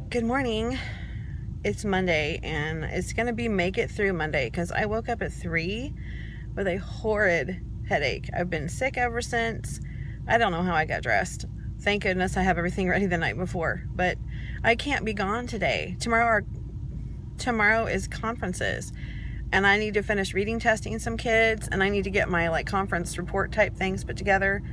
Good morning. It's Monday and it's gonna be make it through Monday because I woke up at 3 with a horrid headache. I've been sick ever since. I don't know how I got dressed. Thank goodness I have everything ready the night before, but I can't be gone today. Tomorrow is conferences and I need to finish reading testing some kids, and I need to get my like conference report type things put together.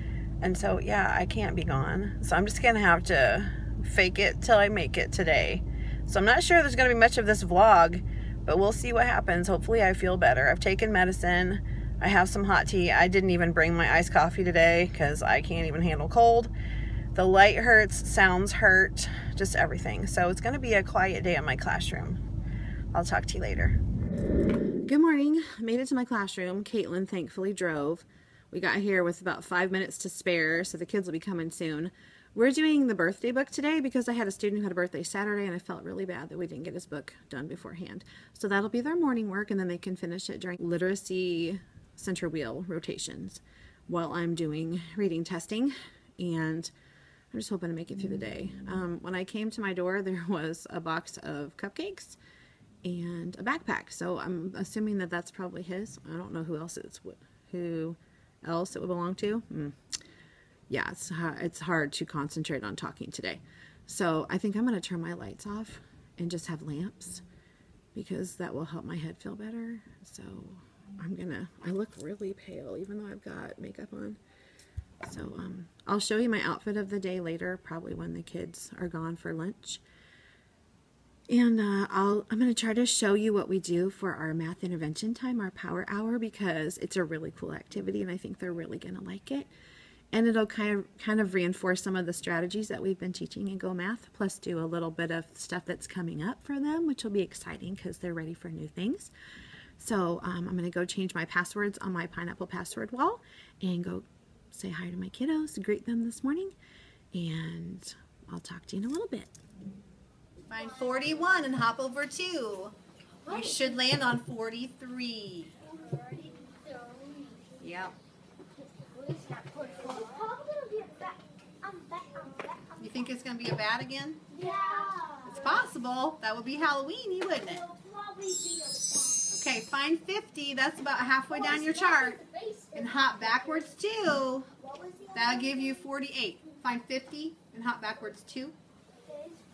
And so yeah, I can't be gone. So I'm just gonna have to fake it till I make it today. So I'm not sure there's gonna be much of this vlog, but we'll see what happens. Hopefully I feel better. I've taken medicine. I have some hot tea. I didn't even bring my iced coffee today because I can't even handle cold. The light hurts, sounds hurt, just everything. So it's gonna be a quiet day in my classroom. I'll talk to you later. Good morning. I made it to my classroom. Caitlin thankfully drove. We got here with about 5 minutes to spare, so the kids will be coming soon. We're doing the birthday book today because I had a student who had a birthday Saturday and I felt really bad that we didn't get his book done beforehand. So that'll be their morning work, and then they can finish it during literacy center wheel rotations while I'm doing reading testing. And I'm just hoping to make it through the day. When I came to my door, there was a box of cupcakes and a backpack. So I'm assuming that that's probably his. I don't know who else it would belong to. Yeah, it's hard to concentrate on talking today. So I think I'm going to turn my lights off and just have lamps because that will help my head feel better. So I look really pale even though I've got makeup on. So I'll show you my outfit of the day later, probably when the kids are gone for lunch. And I'm going to try to show you what we do for our math intervention time, our power hour, because it's a really cool activity and I think they're really going to like it. And it'll kind of reinforce some of the strategies that we've been teaching in Go Math, plus do a little bit of stuff that's coming up for them, which will be exciting because they're ready for new things. So I'm going to go change my passwords on my pineapple password wall and go say hi to my kiddos, greet them this morning, and I'll talk to you in a little bit. Find 41 and hop over 2. You should land on 43. Yep. You think it's going to be a bat again? Yeah. It's possible. That would be Halloween-y, wouldn't it? Okay, find 50. That's about halfway down your chart. And hop backwards 2. That'll give you 48. Find 50 and hop backwards 2.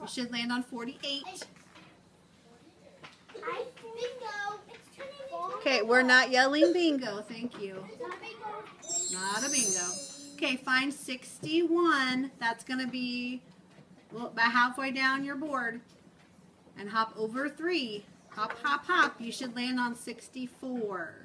You should land on 48. Okay, we're not yelling bingo. Thank you. Not a bingo. Okay, find 61. That's going to be about halfway down your board. And hop over 3. Hop, hop, hop. You should land on 64.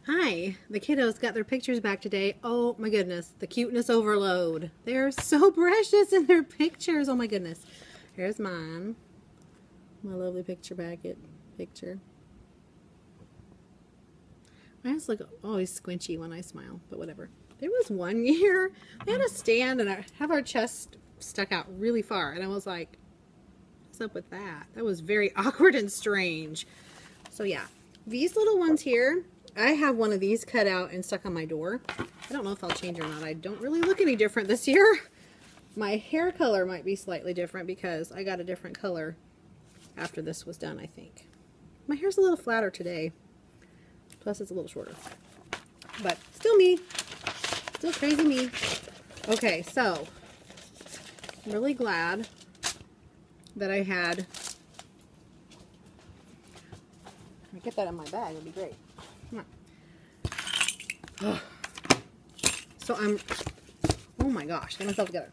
Hi, the kiddos got their pictures back today. Oh my goodness, the cuteness overload. They're so precious in their pictures. Oh my goodness. Here's mine. My lovely picture packet picture. My eyes look always squinchy when I smile, but whatever. There was one year we had a stand and I have our chest stuck out really far, and I was like, what's up with that? That was very awkward and strange. So yeah, these little ones here, I have one of these cut out and stuck on my door. I don't know if I'll change or not. I don't really look any different this year. My hair color might be slightly different because I got a different color after this was done, I think. My hair's a little flatter today. Plus it's a little shorter. But still me. Still crazy me. Okay, so I'm really glad that I had... If I get that in my bag, it would be great. Come on. So oh my gosh, get myself together.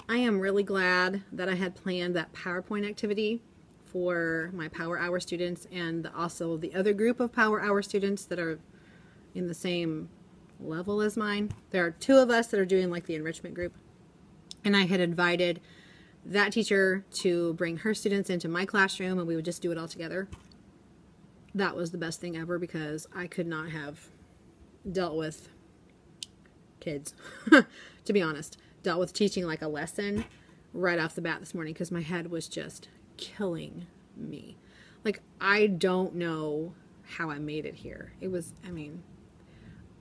I am really glad that I had planned that PowerPoint activity for my Power Hour students and also the other group of Power Hour students that are in the same level as mine. There are 2 of us that are doing like the enrichment group, and I had invited that teacher to bring her students into my classroom and we would just do it all together. That was the best thing ever because I could not have dealt with kids, to be honest. Dealt with teaching like a lesson right off the bat this morning because my head was just killing me. Like, I don't know how I made it here. It was, I mean,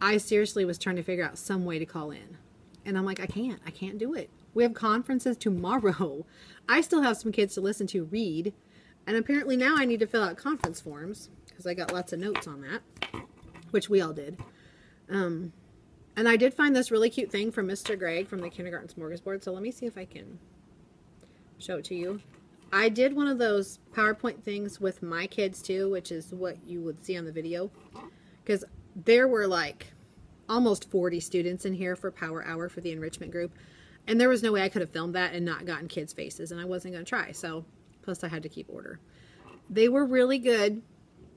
I seriously was trying to figure out some way to call in. And I'm like, I can't do it. We have conferences tomorrow. I still have some kids to listen to read. And apparently now I need to fill out conference forms because I got lots of notes on that, which we all did. And I did find this really cute thing from Mr. Greg from the Kindergarten Smorgasbord. So let me see if I can show it to you. I did one of those PowerPoint things with my kids too, which is what you would see on the video. Because there were like almost 40 students in here for Power Hour for the enrichment group. And there was no way I could have filmed that and not gotten kids' faces. And I wasn't going to try. So, plus I had to keep order. They were really good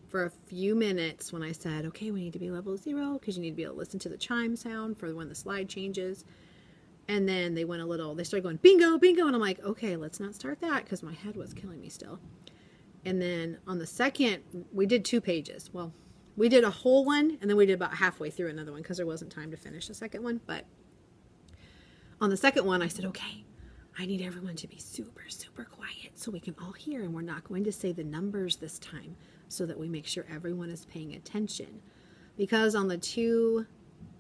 for a few minutes when I said, okay, we need to be level 0 because you need to be able to listen to the chime sound for when the slide changes. And then they went a little, they started going, bingo, bingo. And I'm like, okay, let's not start that because my head was killing me still. And then on the second, we did 2 pages. Well, we did a whole one and then we did about halfway through another one because there wasn't time to finish the second one. But on the second one, I said, okay, I need everyone to be super, super quiet so we can all hear. And we're not going to say the numbers this time so that we make sure everyone is paying attention. Because on the 2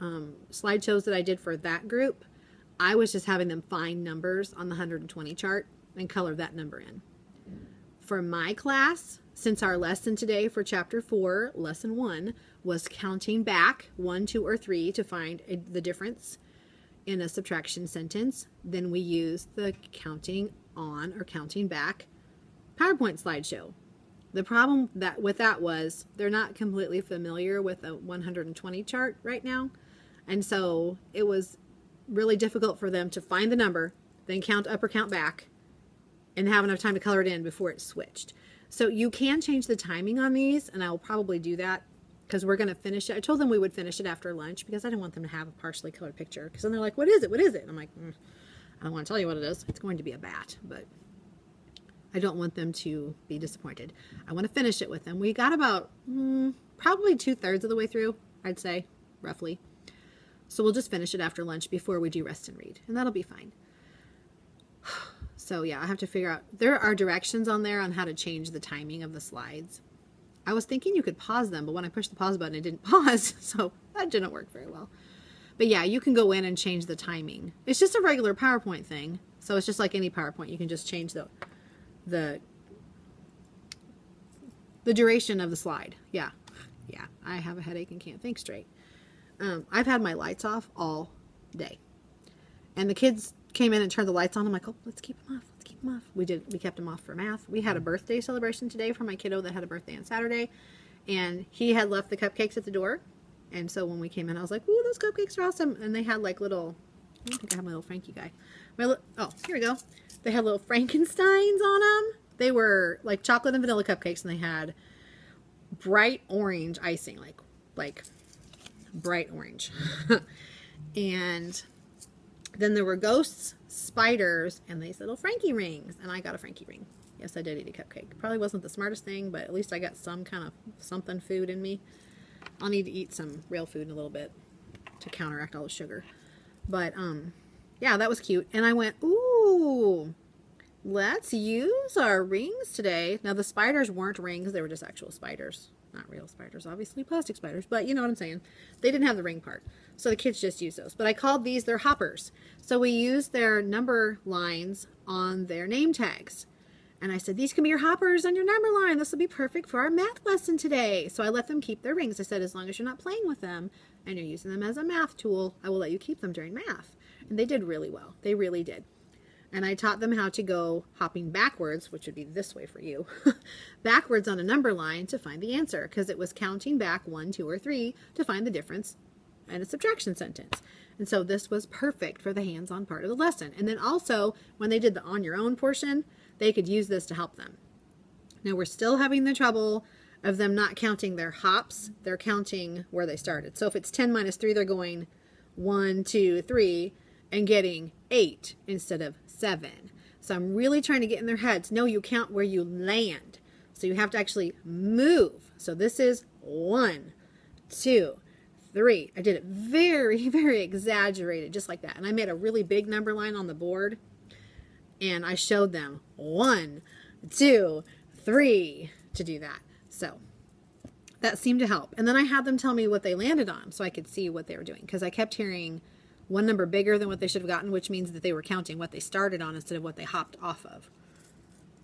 slideshows that I did for that group, I was just having them find numbers on the 120 chart and color that number in. For my class, since our lesson today for chapter 4, lesson 1, was counting back 1, 2, or 3 to find the difference in a subtraction sentence, then we use the counting on or counting back PowerPoint slideshow. The problem with that was they're not completely familiar with a 120 chart right now. And so it was really difficult for them to find the number, then count up or count back, and have enough time to color it in before it switched. So you can change the timing on these, and I will probably do that because we're going to finish it. I told them we would finish it after lunch because I didn't want them to have a partially colored picture. Because then they're like, what is it? What is it? And I'm like, I don't want to tell you what it is. It's going to be a bat, but I don't want them to be disappointed. I want to finish it with them. We got about probably 2/3 of the way through, I'd say, roughly. So we'll just finish it after lunch before we do rest and read, and that'll be fine. So yeah, I have to figure out, there are directions on there on how to change the timing of the slides. I was thinking you could pause them, but when I pushed the pause button, it didn't pause, so that didn't work very well. But yeah, you can go in and change the timing. It's just a regular PowerPoint thing, so it's just like any PowerPoint. You can just change the duration of the slide. Yeah, I have a headache and can't think straight. I've had my lights off all day. And the kids came in and turned the lights on. I'm like, oh, let's keep them off. Let's keep them off. We kept them off for math. We had a birthday celebration today for my kiddo that had a birthday on Saturday. And he had left the cupcakes at the door. And so when we came in, I was like, ooh, those cupcakes are awesome. And they had like little, I don't think I have my little Frankie guy. Oh, here we go. They had little Frankensteins on them. They were like chocolate and vanilla cupcakes. And they had bright orange icing, like bright orange. And then there were ghosts, spiders, and these little Frankie rings. And I got a Frankie ring. Yes, I did eat a cupcake. Probably wasn't the smartest thing, but at least I got some kind of something food in me. I'll need to eat some real food in a little bit to counteract all the sugar. But, yeah, that was cute. And I went, ooh, let's use our rings today. Now, the spiders weren't rings. They were just actual spiders. Not real spiders, obviously, plastic spiders, but you know what I'm saying. They didn't have the ring part, so the kids just used those. But I called these their hoppers. So we used their number lines on their name tags. And I said, these can be your hoppers on your number line. This will be perfect for our math lesson today. So I let them keep their rings. I said, as long as you're not playing with them and you're using them as a math tool, I will let you keep them during math. And they did really well. They really did. And I taught them how to go hopping backwards, which would be this way for you, backwards on a number line to find the answer, because it was counting back 1, 2, or 3 to find the difference in a subtraction sentence. And so this was perfect for the hands-on part of the lesson. And then also, when they did the on your own portion, they could use this to help them. Now we're still having the trouble of them not counting their hops. They're counting where they started. So if it's 10 minus 3, they're going 1, 2, 3 and getting 8 instead of 7. So I'm really trying to get in their heads. No, you count where you land. So you have to actually move. So this is 1, 2, 3. I did it very, very exaggerated, just like that. And I made a really big number line on the board. And I showed them 1, 2, 3 to do that. So that seemed to help. And then I had them tell me what they landed on so I could see what they were doing, because I kept hearing one number bigger than what they should have gotten, which means that they were counting what they started on instead of what they hopped off of.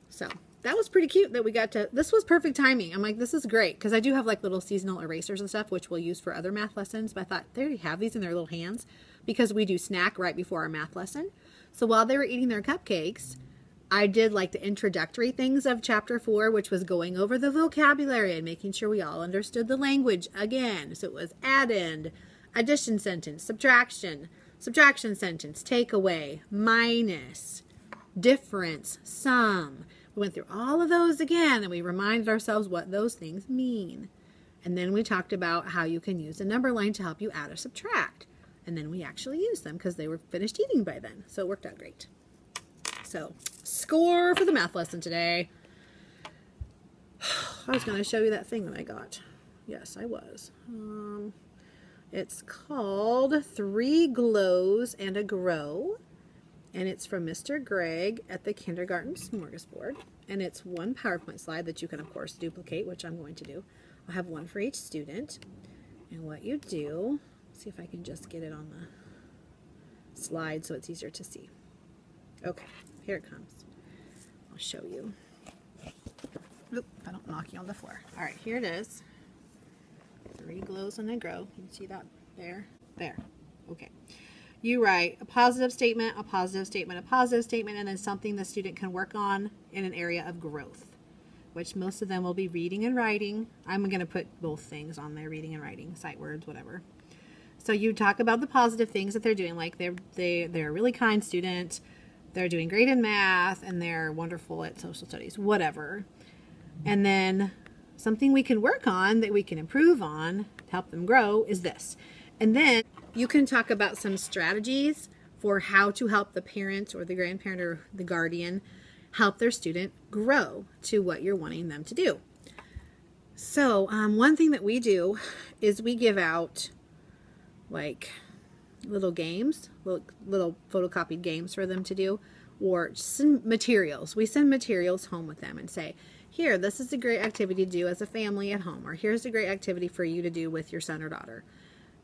So that was pretty cute that we got to, this was perfect timing. I'm like, this is great, because I do have like little seasonal erasers and stuff, which we'll use for other math lessons, but I thought they already have these in their little hands because we do snack right before our math lesson. So while they were eating their cupcakes, I did like the introductory things of chapter 4, which was going over the vocabulary and making sure we all understood the language again. So it was addend, addition sentence, subtraction sentence, take away, minus, difference, sum. We went through all of those again, and we reminded ourselves what those things mean. And then we talked about how you can use a number line to help you add or subtract. And then we actually used them because they were finished eating by then. So it worked out great. So, score for the math lesson today. I was going to show you that thing that I got. Yes, I was. It's called 3 Glows and a Grow. And it's from Mr. Greg at the Kindergarten Smorgasbord. And it's one PowerPoint slide that you can, of course, duplicate, which I'm going to do. I'll have one for each student. And what you do, see if I can just get it on the slide so it's easier to see. Okay, here it comes. I'll show you. Oop, if I don't knock you on the floor. All right, here it is. 3 Glows and a Grow. You can see that there? There. Okay. You write a positive statement, a positive statement, a positive statement, and then something the student can work on in an area of growth, which most of them will be reading and writing. I'm going to put both things on there, reading and writing, sight words, whatever. So you talk about the positive things that they're doing, like they're a really kind student, they're doing great in math, and they're wonderful at social studies, whatever. And then something we can work on that we can improve on to help them grow is this. And then you can talk about some strategies for how to help the parent or the grandparent or the guardian help their student grow to what you're wanting them to do. So one thing that we do is we give out like little games, little photocopied games for them to do, or some materials. We send materials home with them and say, here, this is a great activity to do as a family at home, or here's a great activity for you to do with your son or daughter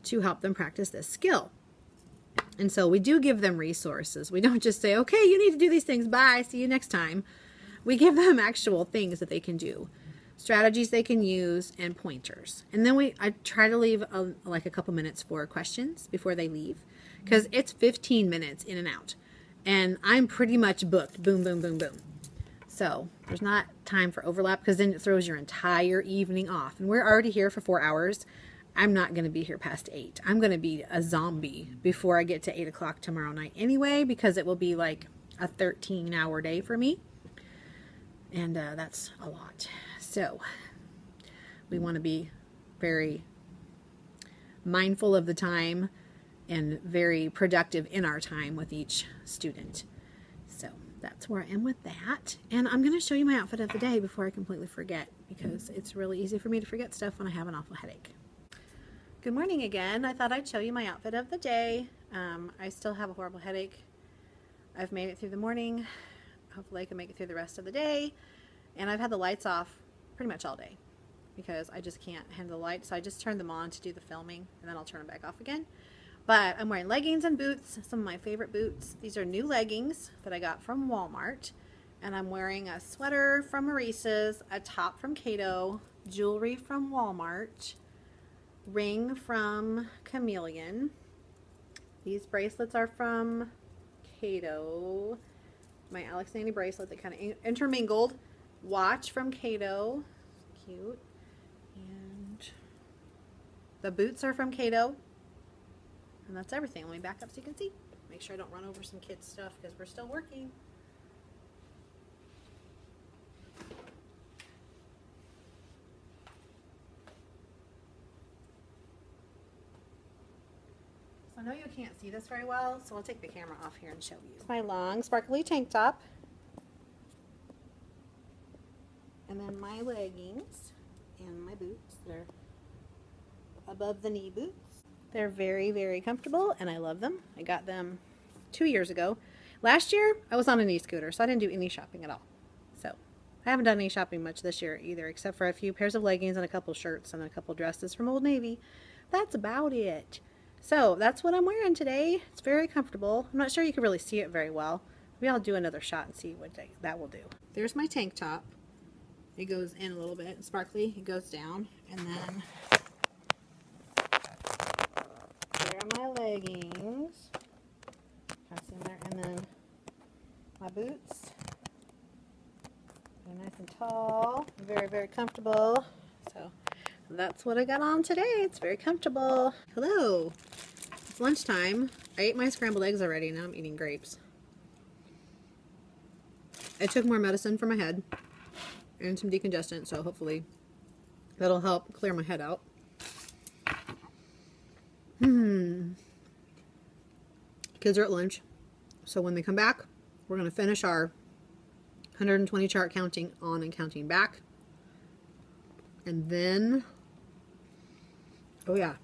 to help them practice this skill. And so we do give them resources. We don't just say, okay, you need to do these things, bye, see you next time. We give them actual things that they can do, strategies they can use, and pointers. And then I try to leave like a couple minutes for questions before they leave, because it's 15 minutes in and out. And I'm pretty much booked, boom, boom, boom, boom. So there's not time for overlap, because then it throws your entire evening off. And we're already here for 4 hours. I'm not going to be here past 8. I'm going to be a zombie before I get to 8 o'clock tomorrow night anyway, because it will be like a 13-hour day for me. And that's a lot. So we want to be very mindful of the time and very productive in our time with each student. So that's where I am with that. And I'm going to show you my outfit of the day before I completely forget, because it's really easy for me to forget stuff when I have an awful headache. Good morning again. I thought I'd show you my outfit of the day. I still have a horrible headache. I've made it through the morning. Hopefully I can make it through the rest of the day. And I've had the lights off pretty much all day because I just can't handle the lights. So I just turned them on to do the filming, and then I'll turn them back off again. But I'm wearing leggings and boots, some of my favorite boots. These are new leggings that I got from Walmart. And I'm wearing a sweater from Maurice's, a top from Cato, jewelry from Walmart, ring from Chameleon. These bracelets are from Cato. My Alexander bracelet that kind of intermingled. Watch from Cato. Cute. And the boots are from Cato. And that's everything. Let me back up so you can see. Make sure I don't run over some kids' stuff because we're still working. So I know you can't see this very well, so I'll take the camera off here and show you. It's my long sparkly tank top. And then my leggings and my boots. They're above the knee boots. They're very, very comfortable, and I love them. I got them 2 years ago. Last year, I was on an e-scooter, so I didn't do any shopping at all. So I haven't done any shopping much this year either, except for a few pairs of leggings and a couple shirts and a couple dresses from Old Navy. That's about it. So that's what I'm wearing today. It's very comfortable. I'm not sure you can really see it very well. Maybe I'll do another shot and see what that will do. There's my tank top. It goes in a little bit, sparkly. It goes down, and then there are my leggings. That's in there, and then my boots. They're nice and tall, very, very comfortable. So that's what I got on today. It's very comfortable. Hello. It's lunchtime. I ate my scrambled eggs already. Now I'm eating grapes. I took more medicine for my head and some decongestant, so hopefully that'll help clear my head out. Kids are at lunch, so when they come back, we're going to finish our 120 chart counting on and counting back. And then, oh yeah,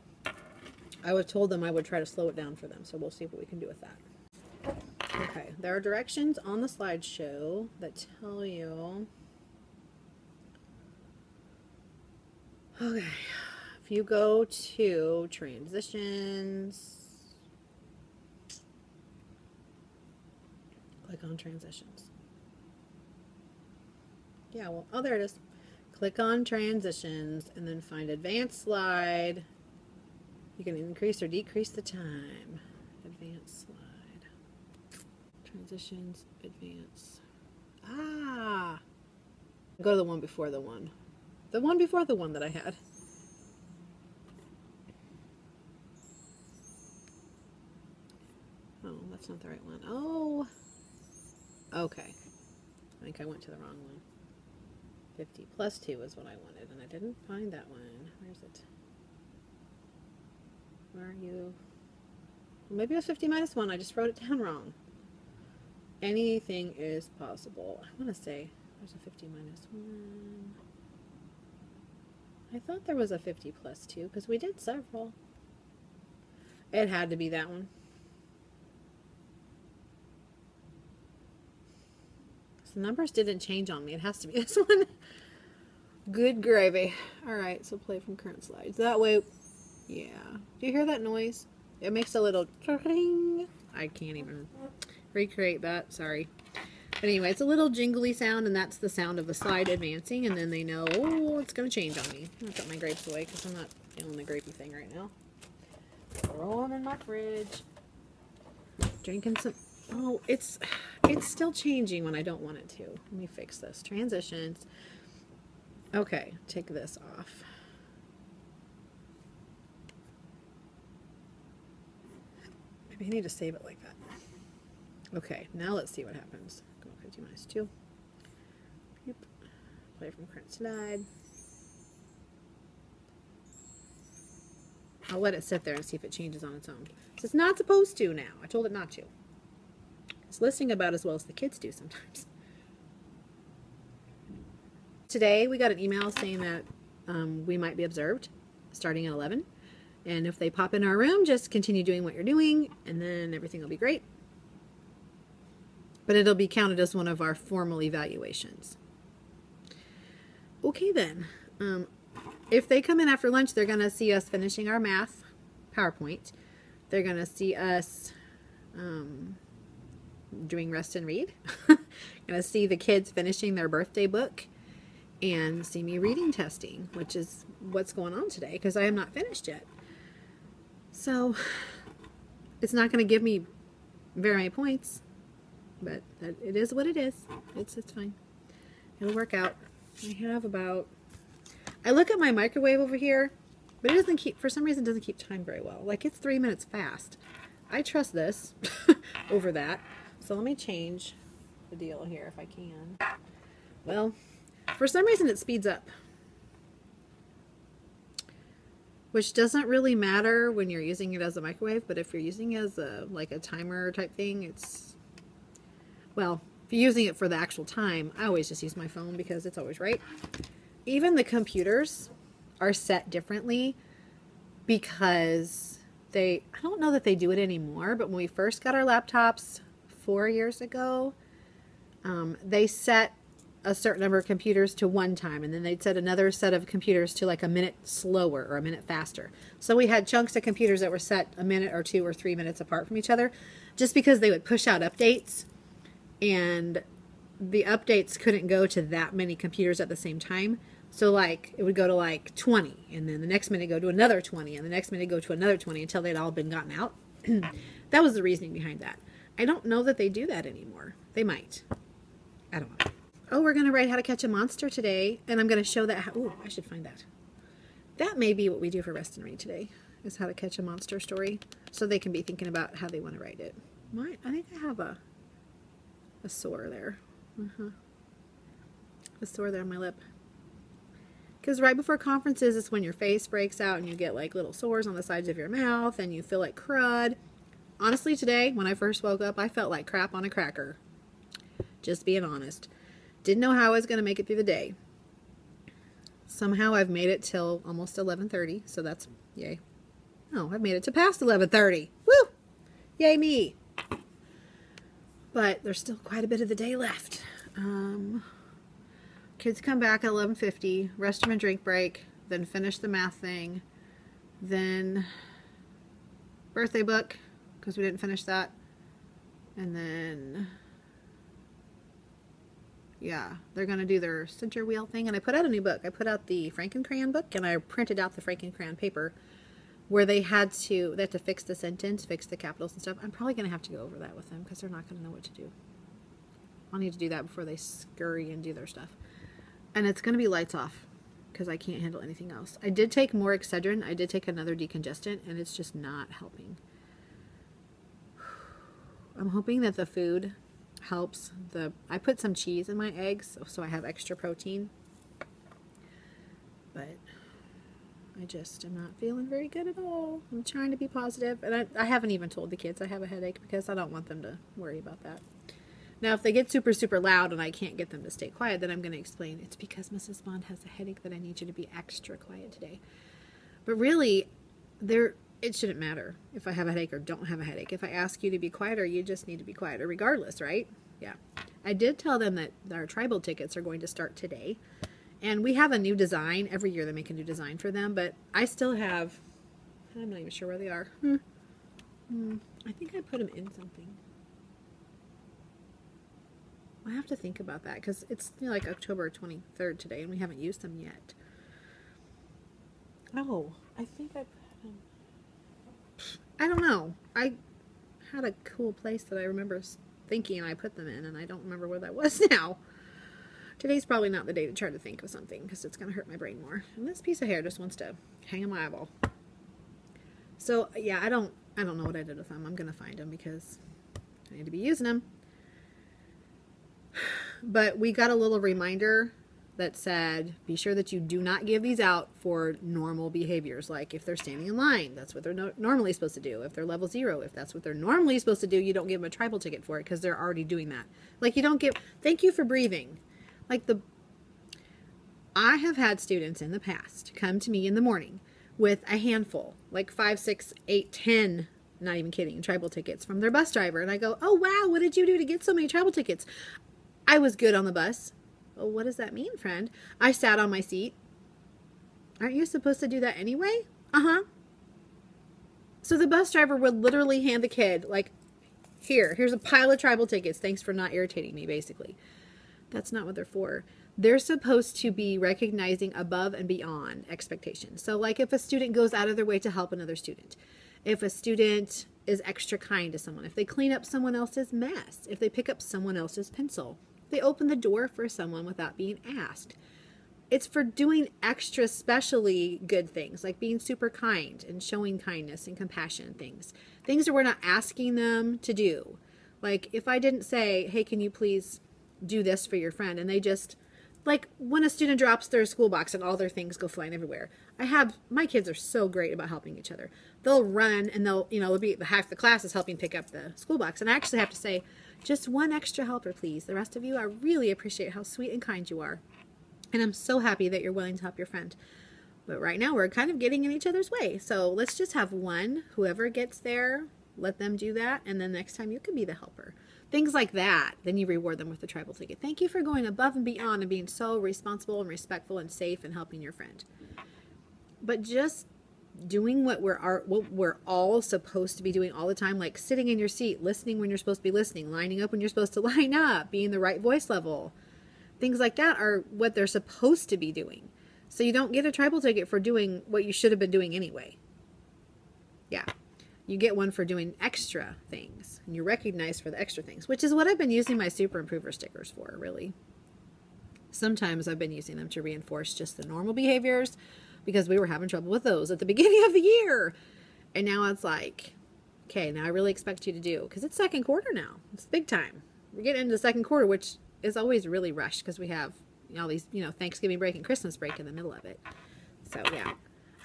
I was told them I would try to slow it down for them, so we'll see what we can do with that. Okay, there are directions on the slideshow that tell you, okay, if you go to transitions, click on transitions. Yeah, well, oh, there it is. Click on transitions and then find advanced slide. You can increase or decrease the time. Advanced slide. Transitions, advance. Ah! Go to the one before the one. The one before the one that I had. Oh, that's not the right one. Oh! Okay. I think I went to the wrong one. 50 plus 2 is what I wanted, and I didn't find that one. Where's it? Where are you? Well, maybe it was 50 minus 1. I just wrote it down wrong. Anything is possible. I want to say there's a 50 minus 1. I thought there was a 50 plus 2 because we did several. It had to be that one. So the numbers didn't change on me. It has to be this one. Good gravy. Alright, so play from current slides. That way, yeah. Do you hear that noise? It makes a little tring. I can't even recreate that. Sorry. But anyway, it's a little jingly sound, and that's the sound of the slide advancing, and then they know, oh, it's going to change on me. I'm going to put my grapes away because I'm not feeling the grapey thing right now. Throw them in my fridge. Drinking some... Oh, it's still changing when I don't want it to. Let me fix this. Transitions. Okay, take this off. Maybe I need to save it like that. Okay, now let's see what happens. Go 50 minus 2. Yep. Play from current slide. I'll let it sit there and see if it changes on its own. It's not supposed to now. I told it not to. It's listening about as well as the kids do sometimes. Today we got an email saying that we might be observed starting at 11. And if they pop in our room, just continue doing what you're doing and then everything will be great. But it'll be counted as one of our formal evaluations. Okay then. If they come in after lunch, they're going to see us finishing our math PowerPoint. They're going to see us doing rest and read. Going to see the kids finishing their birthday book and see me reading testing, which is what's going on today because I am not finished yet. So it's not going to give me very many points, but it is what it is. It's fine. It'll work out. I have about... I look at my microwave over here, but it doesn't keep, for some reason, it doesn't keep time very well. Like, it's 3 minutes fast. I trust this over that. So let me change the deal here if I can. Well, for some reason it speeds up. Which doesn't really matter when you're using it as a microwave, but if you're using it as like a timer type thing, it's... Well, if you're using it for the actual time, I always just use my phone because it's always right. Even the computers are set differently because I don't know that they do it anymore, but when we first got our laptops 4 years ago, they set a certain number of computers to one time, and then they'd set another set of computers to like a minute slower or a minute faster. So we had chunks of computers that were set a minute or 2 or 3 minutes apart from each other, just because they would push out updates, and the updates couldn't go to that many computers at the same time. So like it would go to like 20, and then the next minute go to another 20, and the next minute go to another 20 until they'd all been gotten out. That was the reasoning behind that. I don't know that they do that anymore. They might. I don't know. Oh, we're going to write How to Catch a Monster today, and I'm going to show that. Oh, I should find that. That may be what we do for Rest and Read today, is How to Catch a Monster story, so they can be thinking about how they want to write it. I think I have a sore there. A sore there on my lip. Because right before conferences is when your face breaks out and you get like little sores on the sides of your mouth and you feel like crud. Honestly, today, when I first woke up, I felt like crap on a cracker. Just being honest. Didn't know how I was going to make it through the day. Somehow I've made it till almost 11:30, so that's yay. Oh, I've made it to past 11:30. Woo! Yay me! But there's still quite a bit of the day left. Kids come back at 11:50, restroom and drink break, then finish the math thing, then birthday book, because we didn't finish that, and then yeah, they're going to do their center wheel thing, and I put out a new book. I put out the Franken-Crayon book, and I printed out the Franken-Crayon paper where they had to fix the sentence, fix the capitals and stuff. I'm probably going to have to go over that with them because they're not going to know what to do. I'll need to do that before they scurry and do their stuff. And it's going to be lights off because I can't handle anything else. I did take more Excedrin. I did take another decongestant, and it's just not helping. I'm hoping that the food helps. I put some cheese in my eggs so I have extra protein, but I just am not feeling very good at all. I'm trying to be positive, and I haven't even told the kids I have a headache because I don't want them to worry about that. Now if they get super loud and I can't get them to stay quiet, then I'm going to explain it's because Mrs. Bond has a headache that I need you to be extra quiet today. But really it shouldn't matter if I have a headache or don't have a headache. If I ask you to be quieter, you just need to be quieter regardless, right? Yeah. I did tell them that our tribal tickets are going to start today. And we have a new design. Every year they make a new design for them. But I still have, I'm not even sure where they are. I think I put them in something. I have to think about that because it's like October 23rd today and we haven't used them yet. Oh, I think I put them. I don't know. I had a cool place that I remember thinking I put them in, and I don't remember where that was now. Today's probably not the day to try to think of something because it's going to hurt my brain more. And this piece of hair just wants to hang on my eyeball. So yeah, I don't know what I did with them. I'm going to find them because I need to be using them. But we got a little reminder that said, be sure that you do not give these out for normal behaviors. Like if they're standing in line, that's what they're normally supposed to do. If they're level 0, if that's what they're normally supposed to do, you don't give them a tribal ticket for it because they're already doing that. Like you don't give, thank you for breathing. Like I have had students in the past come to me in the morning with a handful, like 5, 6, 8, 10, not even kidding, tribal tickets from their bus driver. And I go, oh wow, what did you do to get so many tribal tickets? I was good on the bus. Well, what does that mean, friend? I sat on my seat. Aren't you supposed to do that anyway? Uh-huh. So the bus driver would literally hand the kid, like, here's a pile of tribal tickets. Thanks for not irritating me, basically. That's not what they're for. They're supposed to be recognizing above and beyond expectations. So, like, if a student goes out of their way to help another student, if a student is extra kind to someone, if they clean up someone else's mess, if they pick up someone else's pencil, they open the door for someone without being asked. It's for doing extra specially good things, like being super kind and showing kindness and compassion and things. Things that we're not asking them to do. Like if I didn't say, hey, can you please do this for your friend? And they just, like when a student drops their school box and all their things go flying everywhere. My kids are so great about helping each other. They'll run and they'll be half the class is helping pick up the school box. And I actually have to say, just one extra helper, please. The rest of you, I really appreciate how sweet and kind you are. And I'm so happy that you're willing to help your friend. But right now, we're kind of getting in each other's way. So let's just have one. Whoever gets there, let them do that. And then next time, you can be the helper. things like that, then you reward them with the tribal ticket. Thank you for going above and beyond and being so responsible and respectful and safe and helping your friend. But just doing what we're all supposed to be doing all the time, like sitting in your seat, listening when you're supposed to be listening, lining up when you're supposed to line up, being the right voice level. Things like that are what they're supposed to be doing. So you don't get a tribal ticket for doing what you should have been doing anyway. Yeah. You get one for doing extra things, and you're recognized for the extra things, which is what I've been using my Super Improver stickers for, really. Sometimes I've been using them to reinforce just the normal behaviors, because we were having trouble with those at the beginning of the year. And now it's like, okay, now I really expect you to do, because it's second quarter now. It's big time. We're getting into the second quarter, which is always really rushed because we have all these, Thanksgiving break and Christmas break in the middle of it. So, yeah.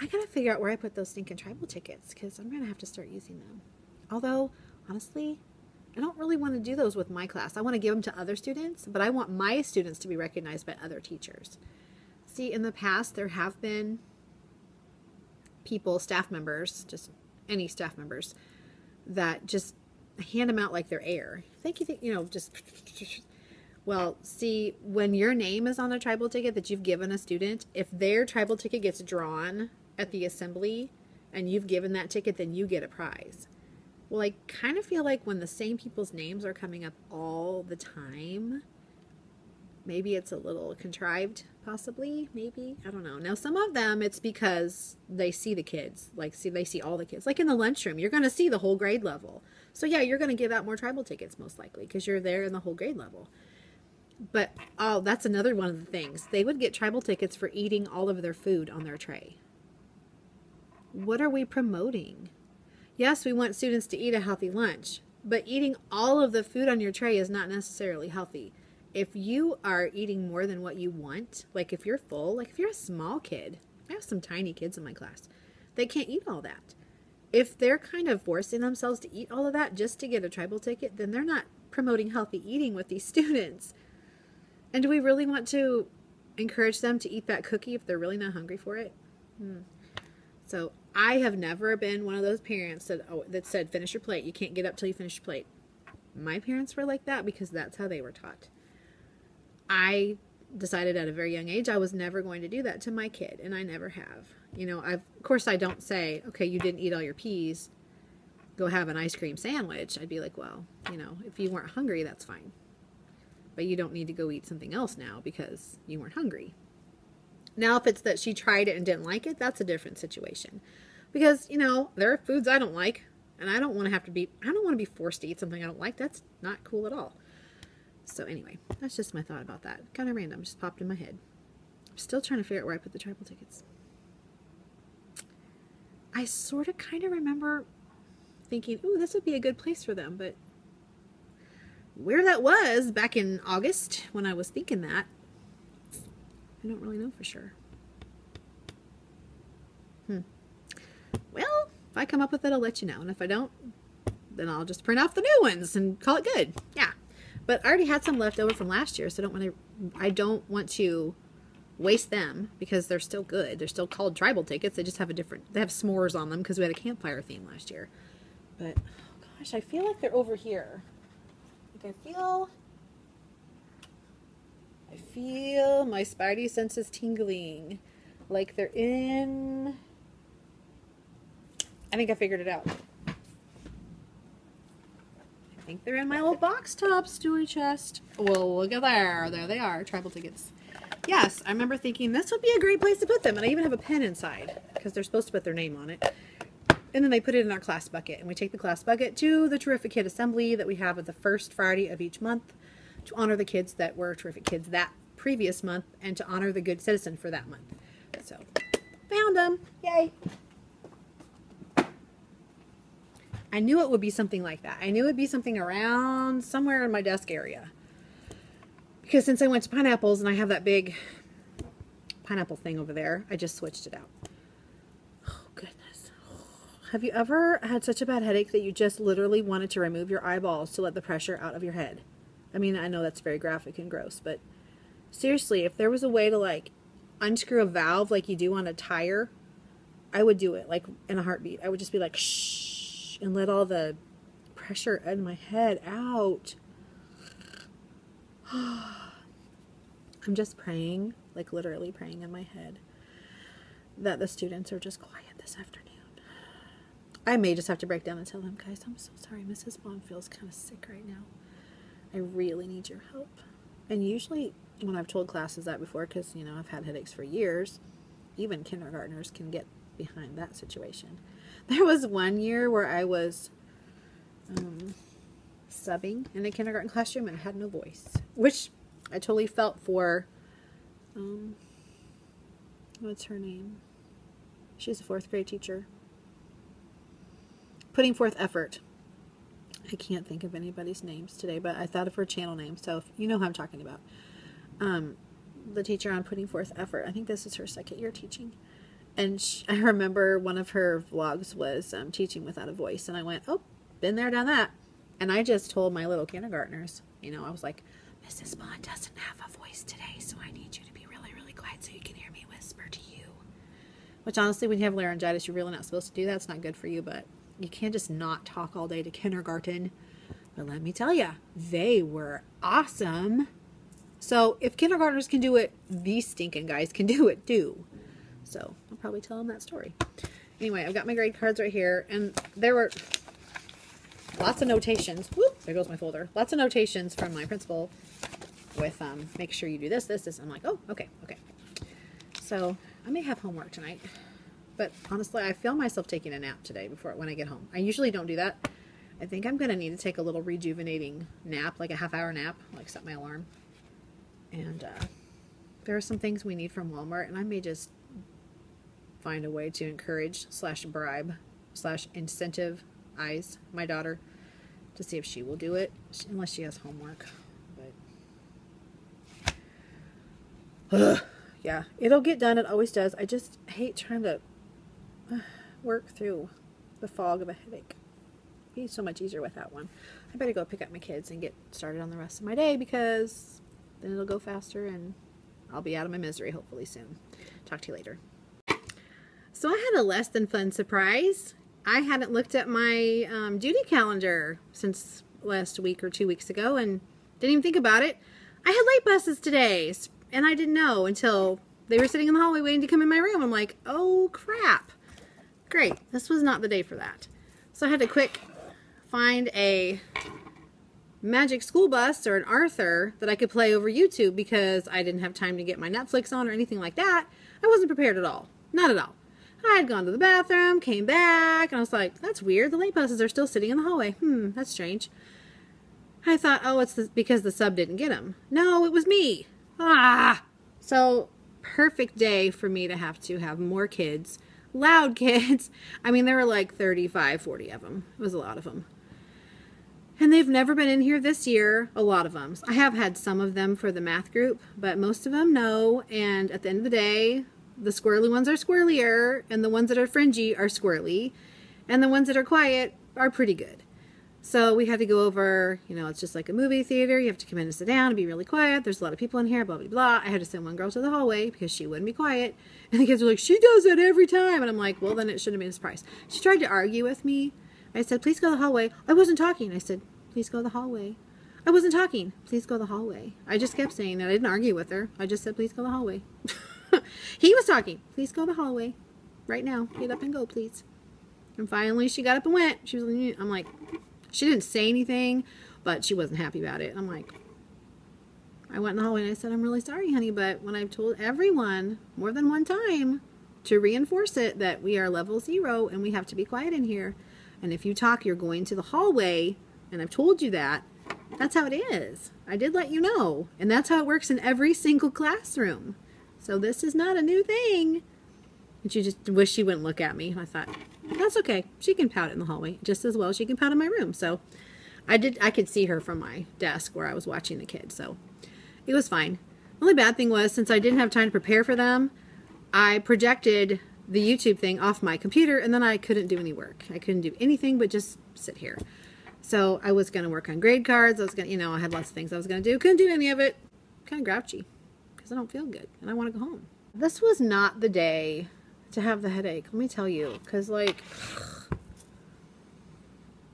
I gotta figure out where I put those stinking tribal tickets, because I'm gonna have to start using them. Although, honestly, I don't really want to do those with my class. I want to give them to other students, but I want my students to be recognized by other teachers. See, in the past, there have been people, staff members, just any staff members, that just hand them out like they're air. Thank you, just... Well, see, when your name is on a tribal ticket that you've given a student, if their tribal ticket gets drawn at the assembly and you've given that ticket, then you get a prize. Well, I kind of feel like when the same people's names are coming up all the time, maybe it's a little contrived, possibly, maybe. I don't know. Now, some of them, it's because they see the kids. They see all the kids. Like in the lunchroom, you're going to see the whole grade level. So, yeah, you're going to give out more tribal tickets, most likely, because you're there in the whole grade level. But, oh, that's another one of the things. They would get tribal tickets for eating all of their food on their tray. What are we promoting? Yes, we want students to eat a healthy lunch, but eating all of the food on your tray is not necessarily healthy. If you are eating more than what you want, like if you're full, like if you're a small kid, I have some tiny kids in my class, they can't eat all that. If they're kind of forcing themselves to eat all of that just to get a tribal ticket, then they're not promoting healthy eating with these students. And do we really want to encourage them to eat that cookie if they're really not hungry for it? So I have never been one of those parents that said, finish your plate. You can't get up till you finish your plate. My parents were like that because that's how they were taught. I decided at a very young age I was never going to do that to my kid, and I never have. Of course I don't say, okay, you didn't eat all your peas, go have an ice cream sandwich. I'd be like, well, if you weren't hungry, that's fine. But you don't need to go eat something else now because you weren't hungry. Now, if it's that she tried it and didn't like it, that's a different situation. Because, there are foods I don't like, and I don't want to be forced to eat something I don't like. That's not cool at all. So anyway, that's just my thought about that. Kind of random, just popped in my head. I'm still trying to figure out where I put the tribal tickets. I sort of kind of remember thinking, ooh, this would be a good place for them, but where that was back in August when I was thinking that, I don't really know for sure. Well, if I come up with it, I'll let you know. And if I don't, then I'll just print off the new ones and call it good. Yeah. But I already had some left over from last year, so I don't want to waste them because they're still good. They're still called tribal tickets. They just have they have s'mores on them because we had a campfire theme last year. But, oh gosh, I feel like they're over here. I feel my spidey senses tingling, like they're in, I think I figured it out. I think they're in my old box top story chest. Well, look at there they are, tribal tickets. Yes, I remember thinking this would be a great place to put them, and I even have a pen inside, because they're supposed to put their name on it. And then they put it in our class bucket, and we take the class bucket to the Terrific Kid Assembly that we have at the first Friday of each month to honor the kids that were terrific kids that previous month and to honor the good citizen for that month. So, found them. Yay. I knew it would be something like that. I knew it would be something around somewhere in my desk area. Because since I went to pineapples and I have that big pineapple thing over there, I just switched it out. Have you ever had such a bad headache that you just literally wanted to remove your eyeballs to let the pressure out of your head? I mean, I know that's very graphic and gross, but seriously, if there was a way to like unscrew a valve like you do on a tire, I would do it like in a heartbeat. I would just be like, shh, and let all the pressure in my head out. I'm just praying, like literally praying in my head, that the students are just quiet this afternoon. I may just have to break down and tell them, guys, I'm so sorry, Mrs. Bond feels kind of sick right now. I really need your help. And usually when I've told classes that before, because, you know, I've had headaches for years, even kindergartners can get behind that situation. There was one year where I was subbing in a kindergarten classroom and had no voice, which I totally felt for, what's her name? She's a 4th grade teacher. Putting forth effort. I can't think of anybody's names today, but I thought of her channel name, so you know who I'm talking about. The teacher on Putting Forth Effort. I think this is her 2nd year teaching. And I remember one of her vlogs was teaching without a voice, and I went, oh, been there, done that. And I just told my little kindergartners, you know, I was like, Mrs. Bond doesn't have a voice today, so I need you to be really, really quiet so you can hear me whisper to you. Which honestly, when you have laryngitis, you're really not supposed to do that. It's not good for you, but you can't just not talk all day to kindergarten. But let me tell you, they were awesome. So if kindergartners can do it, these stinking guys can do it too. So I'll probably tell them that story. Anyway, I've got my grade cards right here, and there were lots of notations. Whoop, there goes my folder. Lots of notations from my principal with make sure you do this, this, this. I'm like, oh, okay, okay. So I may have homework tonight, but honestly, I feel myself taking a nap today when I get home. I usually don't do that. I think I'm gonna need to take a little rejuvenating nap, like a half-hour nap, like set my alarm. And there are some things we need from Walmart, and I may just find a way to encourage / bribe / incentivize my daughter to see if she will do it, unless she has homework. But yeah, it'll get done. It always does. I just hate trying to work through the fog of a headache. It'd be so much easier without one. I better go pick up my kids and get started on the rest of my day, because then it'll go faster and I'll be out of my misery hopefully soon. Talk to you later. So I had a less than fun surprise. I hadn't looked at my duty calendar since last week or 2 weeks ago and didn't even think about it. I had late buses today, and I didn't know until they were sitting in the hallway waiting to come in my room. I'm like, oh crap. Great, this was not the day for that. So I had to quick find a Magic School Bus or an Arthur that I could play over YouTube, because I didn't have time to get my Netflix on or anything like that. I wasn't prepared at all. Not at all. I had gone to the bathroom, came back, and I was like, that's weird. The late buses are still sitting in the hallway. That's strange. I thought, oh, it's because the sub didn't get them. No, it was me. So perfect day for me to have more kids. Loud kids. I mean, there were like 35, 40 of them. It was a lot of them. And they've never been in here this year, a lot of them. I have had some of them for the math group, but most of them no. And at the end of the day, the squirrely ones are squirrelier, and the ones that are fringy are squirrely, and the ones that are quiet are pretty good. So we had to go over, you know, it's just like a movie theater. You have to come in and sit down and be really quiet. There's a lot of people in here, blah, blah, blah. I had to send one girl to the hallway because she wouldn't be quiet. And the kids were like, she does that every time. And I'm like, well, then it shouldn't have been a surprise. She tried to argue with me. I said, please go to the hallway. I wasn't talking. I said, please go to the hallway. I wasn't talking. Please go to the hallway. I just kept saying that. I didn't argue with her. I just said, please go to the hallway. He was talking. Please go to the hallway. Right now. Get up and go, please. And finally, she got up and went. She was. I'm like, she didn't say anything, but she wasn't happy about it. I'm like, I went in the hallway and I said, I'm really sorry, honey, but when I've told everyone more than one time to reinforce it that we are level 0 and we have to be quiet in here, and if you talk, you're going to the hallway, and I've told you that, that's how it is. I did let you know, and that's how it works in every single classroom. So this is not a new thing. And she just wished she wouldn't look at me. And I thought, that's okay. She can pout in the hallway just as well as she can pout in my room. So I could see her from my desk where I was watching the kids. So it was fine. The only bad thing was, since I didn't have time to prepare for them, I projected the YouTube thing off my computer, and then I couldn't do any work. I couldn't do anything but just sit here. So I was going to work on grade cards. I was going to, you know, I had lots of things I was going to do. Couldn't do any of it. Kind of grouchy because I don't feel good and I want to go home. This was not the day to have the headache, let me tell you, because like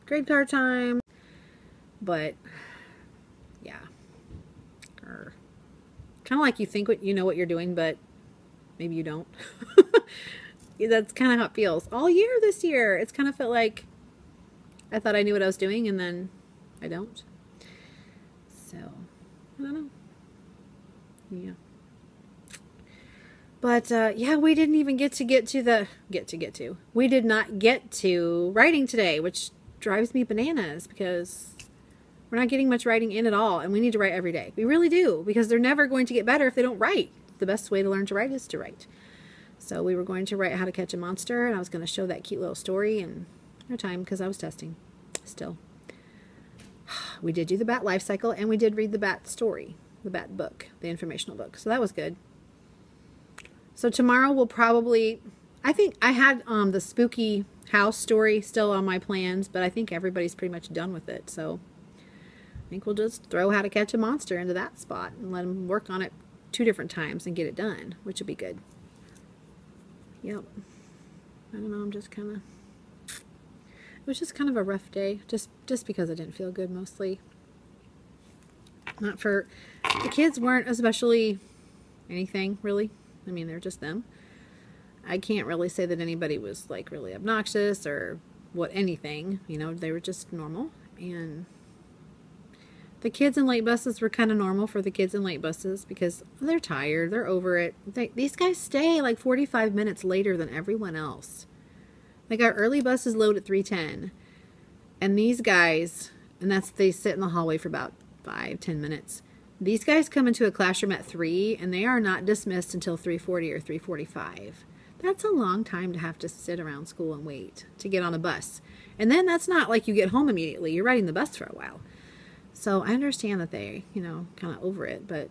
grade card time. But yeah, Kind of like you think you know what you're doing, but maybe you don't. That's kind of how it feels. All year this year, it's kind of felt like I thought I knew what I was doing, and then I don't. So, I don't know. Yeah. But, yeah, we didn't even get to we did not get to writing today, which drives me bananas because we're not getting much writing in at all, and we need to write every day. We really do, because they're never going to get better if they don't write. The best way to learn to write is to write. So we were going to write How to Catch a Monster, and I was going to show that cute little story, and no time because I was testing still. We did do the bat life cycle, and we did read the bat story, the bat book, the informational book. So that was good. So tomorrow we'll probably, I think I had the spooky house story still on my plans, but I think everybody's pretty much done with it. So I think we'll just throw How to Catch a Monster into that spot and let them work on it 2 different times and get it done, which would be good. Yep. I don't know, I'm just kind of, it was just kind of a rough day, just because I didn't feel good mostly. Not for, the kids weren't especially anything, really. I mean, they're just them. I can't really say that anybody was like really obnoxious or what anything, you know, they were just normal. And the kids in late buses were kind of normal for the kids in late buses because they're tired, they're over it. These guys stay like 45 minutes later than everyone else. Like our early buses load at 3:10, and these guys, and they sit in the hallway for about 5-10 minutes. These guys come into a classroom at 3, and they are not dismissed until 3:40 or 3:45. That's a long time to have to sit around school and wait to get on a bus. And then that's not like you get home immediately. You're riding the bus for a while. So I understand that they, you know, kind of over it, but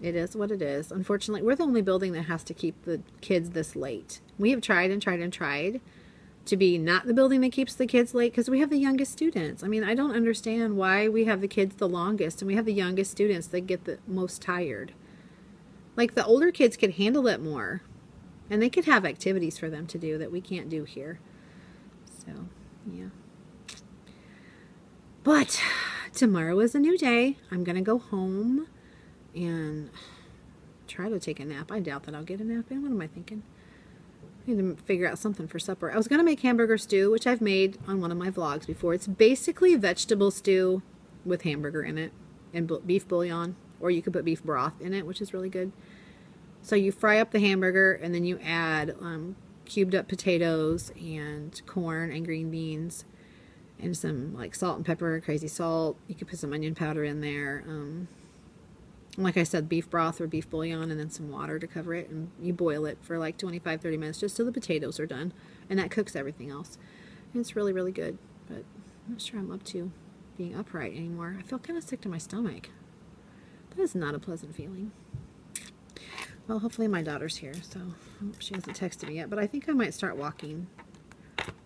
it is what it is. Unfortunately, we're the only building that has to keep the kids this late. We have tried and tried and tried to be not the building that keeps the kids late because we have the youngest students. I mean, I don't understand why we have the kids the longest and we have the youngest students that get the most tired. Like the older kids could handle it more, and they could have activities for them to do that we can't do here. So, yeah. But tomorrow is a new day. I'm going to go home and try to take a nap. I doubt that I'll get a nap in. What am I thinking? I need to figure out something for supper. I was going to make hamburger stew, which I've made on one of my vlogs before. It's basically vegetable stew with hamburger in it and beef bouillon, or you could put beef broth in it, which is really good. So you fry up the hamburger, and then you add cubed up potatoes and corn and green beans and some like salt and pepper, crazy salt. You could put some onion powder in there. Like I said, beef broth or beef bouillon, and then some water to cover it. And you boil it for like 25-30 minutes just till the potatoes are done. And that cooks everything else. And it's really, really good. But I'm not sure I'm up to being upright anymore. I feel kind of sick to my stomach. That is not a pleasant feeling. Well, hopefully my daughter's here, so she hasn't texted me yet. But I think I might start walking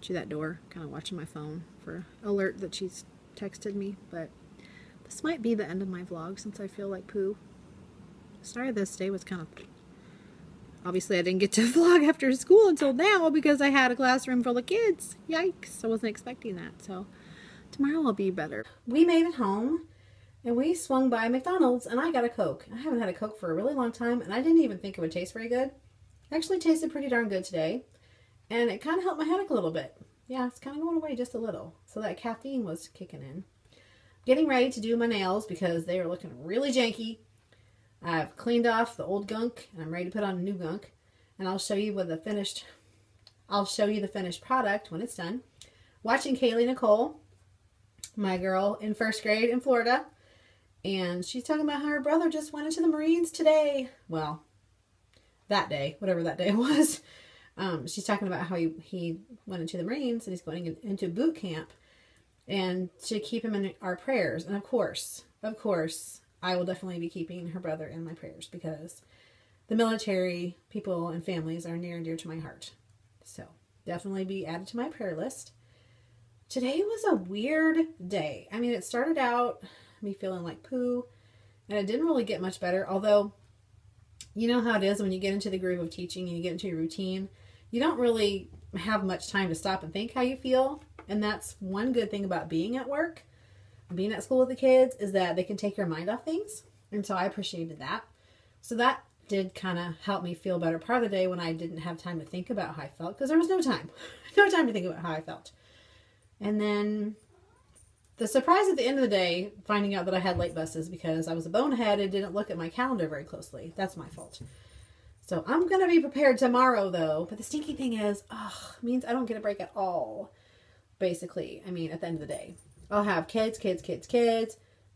to that door, kind of watching my phone for alert that she's texted me. But this might be the end of my vlog since I feel like poo. The start of this day was kind of... Obviously, I didn't get to vlog after school until now because I had a classroom full of kids. Yikes, I wasn't expecting that. So tomorrow will be better. We made it home. And we swung by McDonald's, and I got a Coke. I haven't had a Coke for a really long time, and I didn't even think it would taste very good. It actually tasted pretty darn good today, and it kind of helped my headache a little bit. Yeah, it's kind of going away just a little. So that caffeine was kicking in. Getting ready to do my nails because they are looking really janky. I've cleaned off the old gunk, and I'm ready to put on new gunk. And I'll show you the finished product when it's done. Watching Kaylee Nicole, my girl in first grade in Florida. And she's talking about how her brother just went into the Marines today. Well, that day, whatever that day was. She's talking about how he went into the Marines and he's going into boot camp. And to keep him in our prayers. And of course, I will definitely be keeping her brother in my prayers because the military people and families are near and dear to my heart. So definitely be added to my prayer list. Today was a weird day. I mean, it started out me feeling like poo, and it didn't really get much better, although you know how it is when you get into the groove of teaching and you get into your routine, you don't really have much time to stop and think how you feel. And that's one good thing about being at work, being at school with the kids, is that they can take your mind off things. And so I appreciated that. So that did kind of help me feel better part of the day when I didn't have time to think about how I felt, because there was no time. No time to think about how I felt. And then the surprise at the end of the day, finding out that I had late buses because I was a bonehead and didn't look at my calendar very closely. That's my fault. So I'm going to be prepared tomorrow, though. But the stinky thing is, means I don't get a break at all, basically. I mean, at the end of the day. I'll have kids,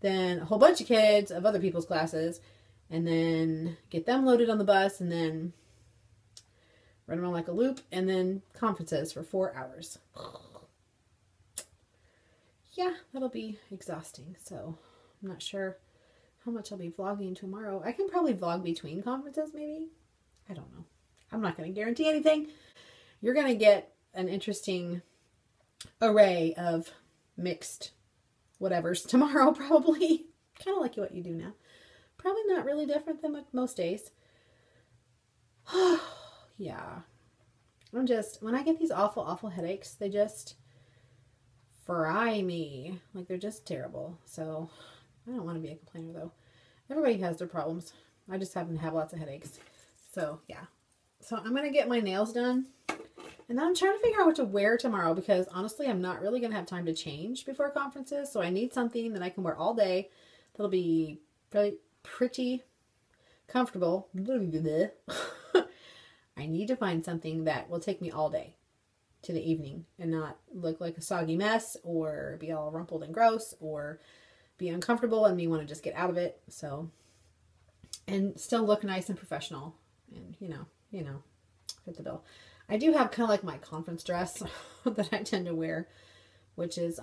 then a whole bunch of kids of other people's classes, and then get them loaded on the bus, and then run around like a loop, and then conferences for 4 hours. Yeah, that'll be exhausting. So I'm not sure how much I'll be vlogging tomorrow. I can probably vlog between conferences, maybe. I don't know. I'm not going to guarantee anything. You're going to get an interesting array of mixed whatevers tomorrow, probably. Kind of like what you do now. Probably not really different than most days. Yeah. I'm just, when I get these awful, awful headaches, they just fry me. Like, they're just terrible. So, I don't want to be a complainer, though. Everybody has their problems. I just happen to have lots of headaches. So, yeah. So, I'm going to get my nails done. And then I'm trying to figure out what to wear tomorrow, because honestly, I'm not really going to have time to change before conferences. So, I need something that I can wear all day that'll be really pretty comfortable. I need to find something that will take me all day to the evening and not look like a soggy mess or be all rumpled and gross or be uncomfortable and me want to just get out of it. So, and still look nice and professional and, you know, fit the bill. I do have kind of like my conference dress that I tend to wear, which is,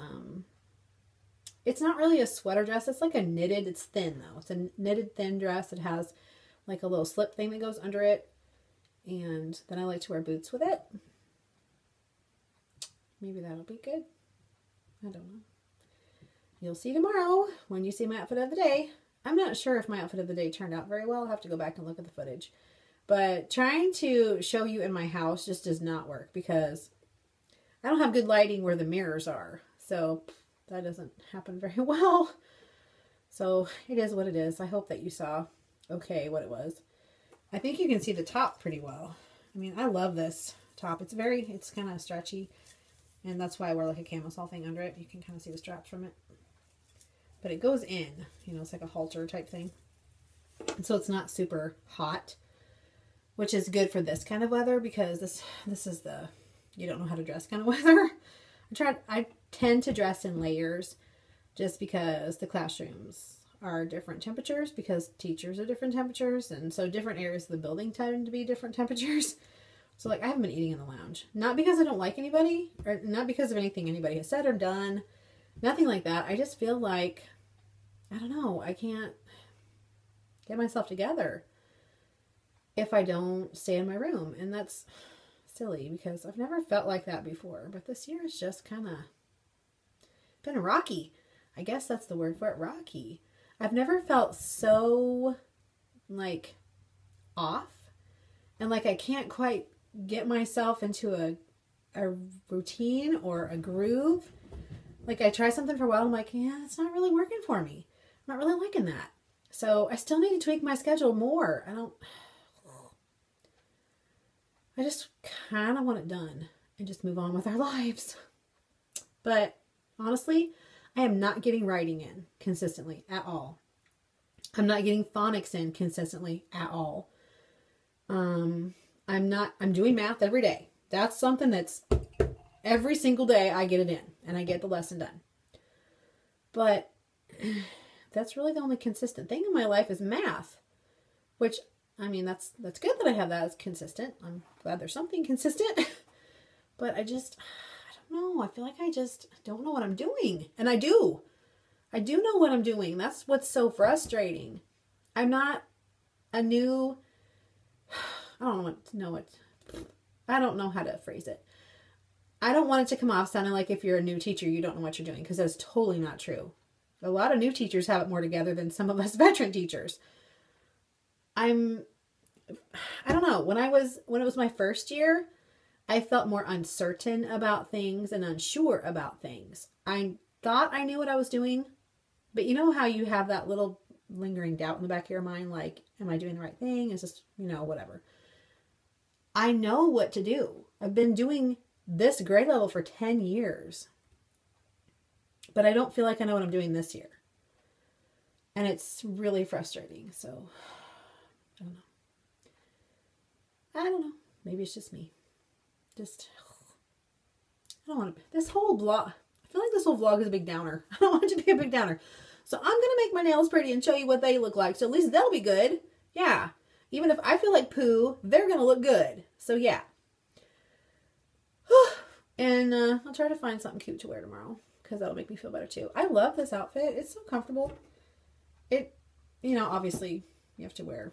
it's not really a sweater dress. It's like a knitted, it's thin though. It's a knitted thin dress. It has like a little slip thing that goes under it. And then I like to wear boots with it. Maybe that'll be good. I don't know. You'll see tomorrow when you see my outfit of the day. I'm not sure if my outfit of the day turned out very well. I'll have to go back and look at the footage. But trying to show you in my house just does not work because I don't have good lighting where the mirrors are. So that doesn't happen very well. So it is what it is. I hope that you saw okay what it was. I think you can see the top pretty well. I mean, I love this top. It's kind of stretchy. And that's why I wear like a camisole thing under it. You can kind of see the straps from it. But it goes in. You know, it's like a halter type thing. And so it's not super hot. Which is good for this kind of weather because this is the you don't know how to dress kind of weather. I tend to dress in layers just because the classrooms are different temperatures because teachers are different temperatures, and so different areas of the building tend to be different temperatures. So like I haven't been eating in the lounge. Not because I don't like anybody, or not because of anything anybody has said or done. Nothing like that. I just feel like, I don't know, I can't get myself together if I don't stay in my room. And that's silly because I've never felt like that before. But this year is just kind of been rocky. I guess that's the word for it, rocky. I've never felt so, like, off. And, like, I can't quite get myself into a routine or a groove. Like, I try something for a while, I'm like, yeah, it's not really working for me. I'm not really liking that. So, I still need to tweak my schedule more. I just kind of want it done and just move on with our lives. But, honestly, I am not getting writing in consistently at all. I'm not getting phonics in consistently at all. I'm doing math every day. That's something that's every single day I get it in and I get the lesson done. But that's really the only consistent thing in my life is math, which, I mean, that's good that I have that as consistent. I'm glad there's something consistent, but I don't know. I feel like I just don't know what I'm doing. And I do know what I'm doing. That's what's so frustrating. I'm not a new, I don't know how to phrase it. I don't want it to come off sounding like if you're a new teacher, you don't know what you're doing, because that's totally not true. A lot of new teachers have it more together than some of us veteran teachers. I don't know. When it was my first year, I felt more uncertain about things and unsure about things. I thought I knew what I was doing, but you know how you have that little lingering doubt in the back of your mind, like, am I doing the right thing? Is this, you know, whatever. I know what to do. I've been doing this grade level for 10 years. But I don't feel like I know what I'm doing this year. And it's really frustrating. So, I don't know. I don't know. Maybe it's just me. Just, I don't want to, this whole vlog, I feel like this whole vlog is a big downer. I don't want it to be a big downer. So I'm going to make my nails pretty and show you what they look like. So at least they'll be good. Yeah. Even if I feel like poo, they're going to look good. So yeah. And I'll try to find something cute to wear tomorrow, because that'll make me feel better too. I love this outfit. It's so comfortable. It, you know, obviously you have to wear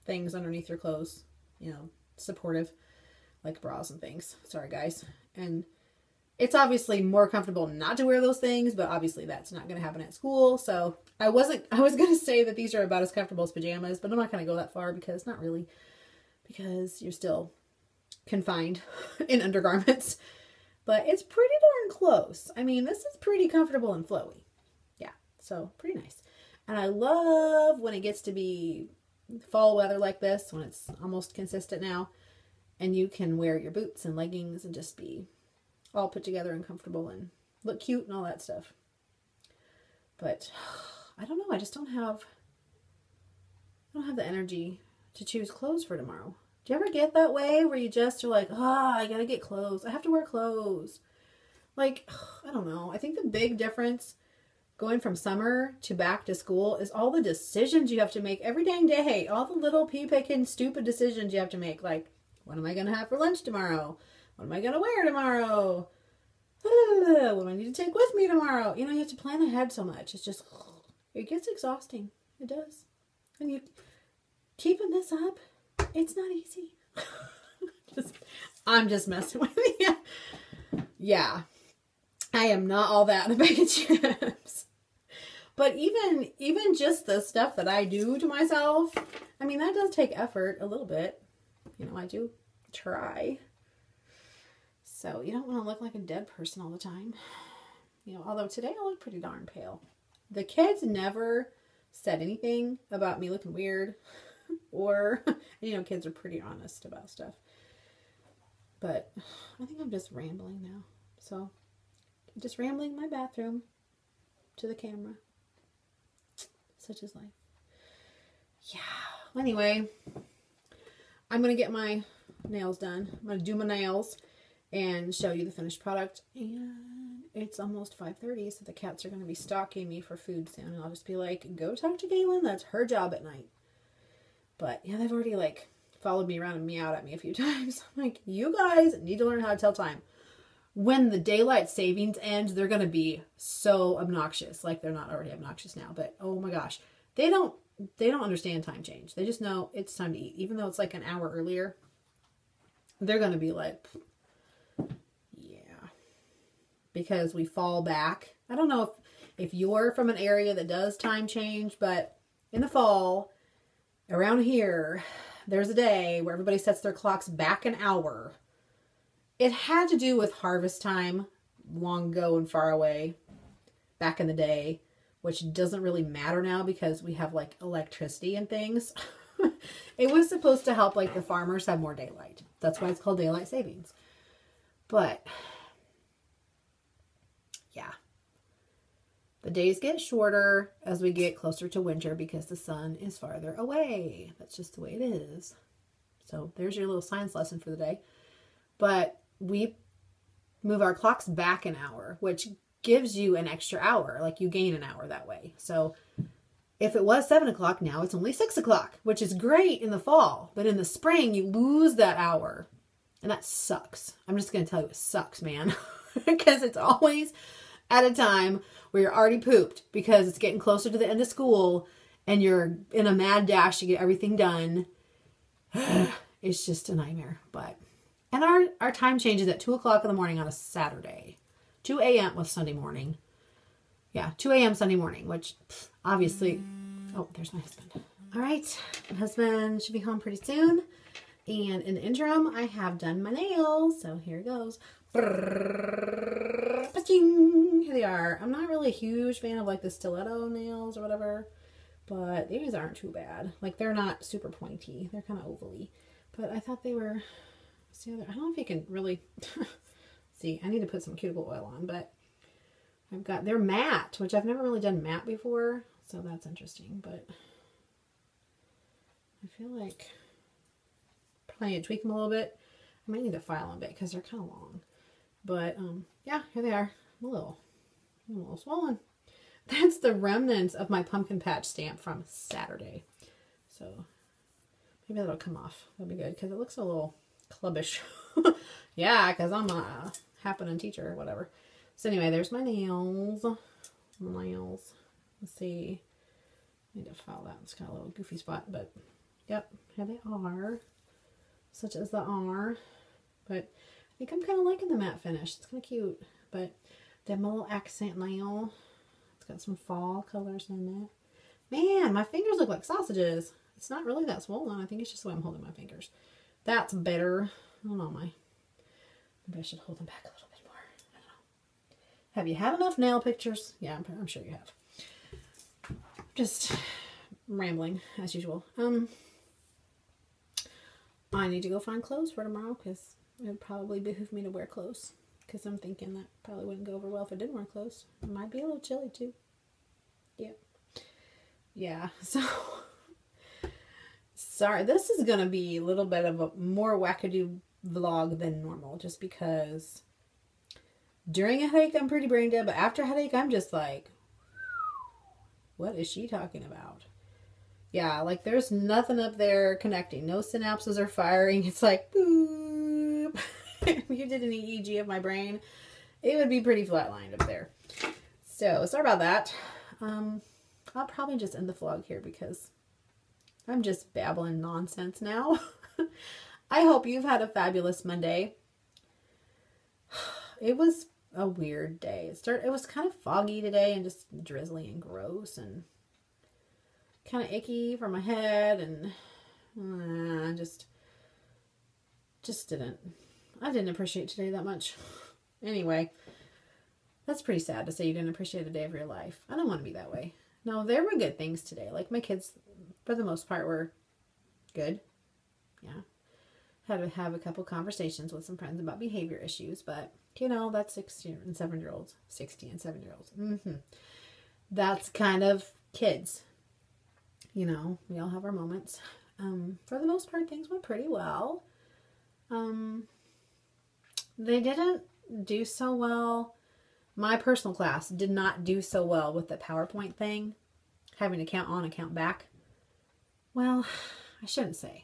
things underneath your clothes, you know, supportive, like bras and things. Sorry guys. And it's obviously more comfortable not to wear those things, but obviously that's not going to happen at school. So I was going to say that these are about as comfortable as pajamas, but I'm not going to go that far, because not really, because you're still confined in undergarments. But it's pretty darn close. I mean, this is pretty comfortable and flowy. Yeah, so pretty nice. And I love when it gets to be fall weather like this, when it's almost consistent now, and you can wear your boots and leggings and just be all put together and comfortable and look cute and all that stuff. But I don't know. I just don't have the energy to choose clothes for tomorrow. Do you ever get that way where you just are like, I gotta get clothes. I have to wear clothes. Like, I don't know. I think the big difference going from summer to back to school is all the decisions you have to make every dang day. All the little pea-picking stupid decisions you have to make. Like, what am I gonna have for lunch tomorrow? What am I gonna wear tomorrow? What do I need to take with me tomorrow? You know, you have to plan ahead so much. It's just, it gets exhausting. It does. And you keeping this up, it's not easy. I'm just messing with you. Yeah. I am not all that in a bag of chips. But even just the stuff that I do to myself, I mean, that does take effort a little bit. You know, I do try. So you don't want to look like a dead person all the time. You know, although today I look pretty darn pale. The kids never said anything about me looking weird. Or, you know, kids are pretty honest about stuff. But I think I'm just rambling now. So, just rambling in my bathroom to the camera. Such is life. Yeah. Anyway, I'm going to get my nails done. I'm going to do my nails and show you the finished product. And it's almost 5:30, so the cats are going to be stalking me for food soon. And I'll just be like, go talk to Galen. That's her job at night. But yeah, they've already like followed me around and meowed at me a few times. I'm like, you guys need to learn how to tell time. When the daylight savings ends, they're going to be so obnoxious. Like, they're not already obnoxious now, but oh my gosh. They don't understand time change. They just know it's time to eat. Even though it's like an hour earlier, they're going to be like, yeah. Because we fall back. I don't know if you're from an area that does time change, but in the fall, around here, there's a day where everybody sets their clocks back an hour. It had to do with harvest time long ago and far away back in the day, which doesn't really matter now because we have like electricity and things. It was supposed to help like the farmers have more daylight. That's why it's called daylight savings. But yeah, the days get shorter as we get closer to winter because the sun is farther away. That's just the way it is. So there's your little science lesson for the day. But we move our clocks back an hour, which gives you an extra hour. Like, you gain an hour that way. So if it was 7 o'clock, now it's only 6 o'clock, which is great in the fall. But in the spring, you lose that hour. And that sucks. I'm just going to tell you, it sucks, man. Because it's always at a time where you're already pooped because it's getting closer to the end of school and you're in a mad dash to get everything done. It's just a nightmare. And our time changes at 2 o'clock in the morning on a Saturday. 2 a.m. was Sunday morning. Yeah, 2 a.m. Sunday morning, which obviously... Oh, there's my husband. All right, my husband should be home pretty soon. And in the interim, I have done my nails. So here it goes. Here they are. I'm not really a huge fan of like the stiletto nails or whatever, but these aren't too bad. Like they're not super pointy. They're kind of ovally, but I thought they were, see, I don't know if you can really see. I need to put some cuticle oil on, but I've got, they're matte, which I've never really done matte before, so that's interesting, but I feel like probably need to tweak them a little bit. I might need to file them a bit because they're kind of long. But yeah, here they are. I'm a little swollen. That's the remnants of my pumpkin patch stamp from Saturday. So maybe that'll come off. That'll be good because it looks a little clubbish. Yeah, because I'm a happening teacher or whatever. So anyway, there's my nails. Let's see. I need to file that. It's got a little goofy spot, but yep, here they are. Such as they are. But I think I'm kind of liking the matte finish. It's kind of cute. But then my little accent nail. It's got some fall colors in it. Man, my fingers look like sausages. It's not really that swollen. I think it's just the way I'm holding my fingers. That's better. I don't know, maybe I should hold them back a little bit more. I don't know. Have you had enough nail pictures? Yeah, I'm sure you have. Just rambling as usual. I need to go find clothes for tomorrow because it would probably behoove me to wear clothes because I'm thinking that probably wouldn't go over well if I didn't wear clothes. It might be a little chilly too. Yep. Yeah, so sorry, this is going to be a little bit of a more wackadoo vlog than normal just because during a headache I'm pretty brain dead, but after a headache I'm just like, what is she talking about? Yeah, like there's nothing up there connecting. No synapses are firing. It's like, boop. If you did an EEG of my brain, it would be pretty flatlined up there. So, sorry about that. I'll probably just end the vlog here because I'm just babbling nonsense now. I hope you've had a fabulous Monday. It was a weird day. It was kind of foggy today and just drizzly and gross and kind of icky for my head, and I didn't appreciate today that much. Anyway, that's pretty sad to say you didn't appreciate a day of your life. I don't want to be that way. No, there were good things today. Like my kids, for the most part, were good. Yeah. Had to have a couple conversations with some friends about behavior issues, but you know, that's 60 and 7-year-olds. That's kind of kids. You know, we all have our moments. For the most part, things went pretty well. They didn't do so well. My personal class did not do so well with the PowerPoint thing, having to count on and count back. Well, I shouldn't say.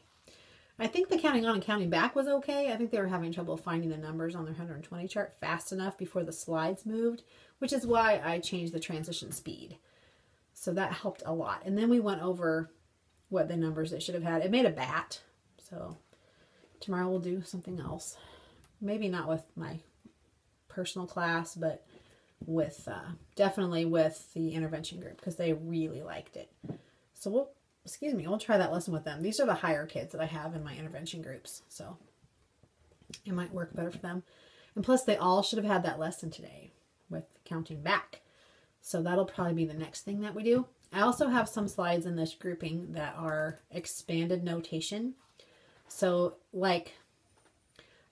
I think the counting on and counting back was okay. I think they were having trouble finding the numbers on their 120 chart fast enough before the slides moved, which is why I changed the transition speed. So that helped a lot. And then we went over what the numbers it should have had. It made a bat. So tomorrow we'll do something else. Maybe not with my personal class, but with definitely with the intervention group because they really liked it. So we'll try that lesson with them. These are the higher kids that I have in my intervention groups. So it might work better for them. And plus they all should have had that lesson today with counting back. So that'll probably be the next thing that we do. I also have some slides in this grouping that are expanded notation. So like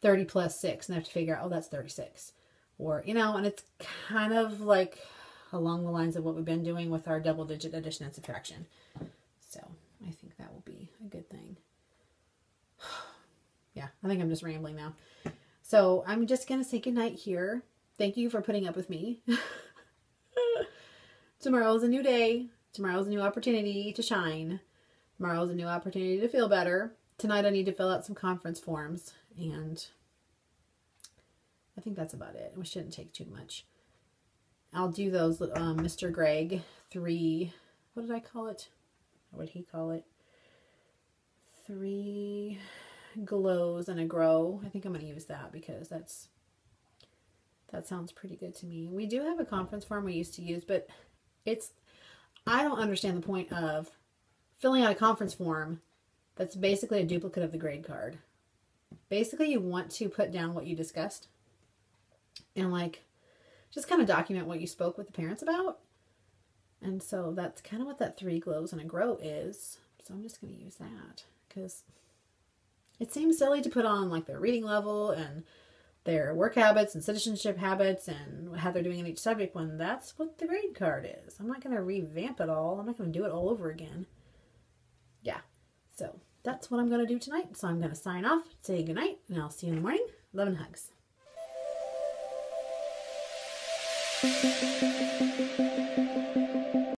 30 plus 6, and I have to figure out, oh, that's 36. Or, you know, and it's kind of like along the lines of what we've been doing with our double-digit addition and subtraction. So I think that will be a good thing. Yeah, I think I'm just rambling now. So I'm just going to say goodnight here. Thank you for putting up with me. Tomorrow's a new day. Tomorrow's a new opportunity to shine. Tomorrow's a new opportunity to feel better. Tonight I need to fill out some conference forms, and I think that's about it. We shouldn't take too much. I'll do those Mr. Greg 3, what did I call it? What would he call it? 3 glows and a grow. I think I'm going to use that because that sounds pretty good to me. We do have a conference form we used to use, but I don't understand the point of filling out a conference form that's basically a duplicate of the grade card. Basically, you want to put down what you discussed and like just kind of document what you spoke with the parents about. And so that's kind of what that 3 glows and a grow is. So I'm just going to use that because it seems silly to put on like their reading level and their work habits and citizenship habits and how they're doing in each subject when that's what the grade card is. I'm not going to revamp it all. I'm not going to do it all over again. Yeah. So that's what I'm going to do tonight. So I'm going to sign off, say goodnight, and I'll see you in the morning. Love and hugs.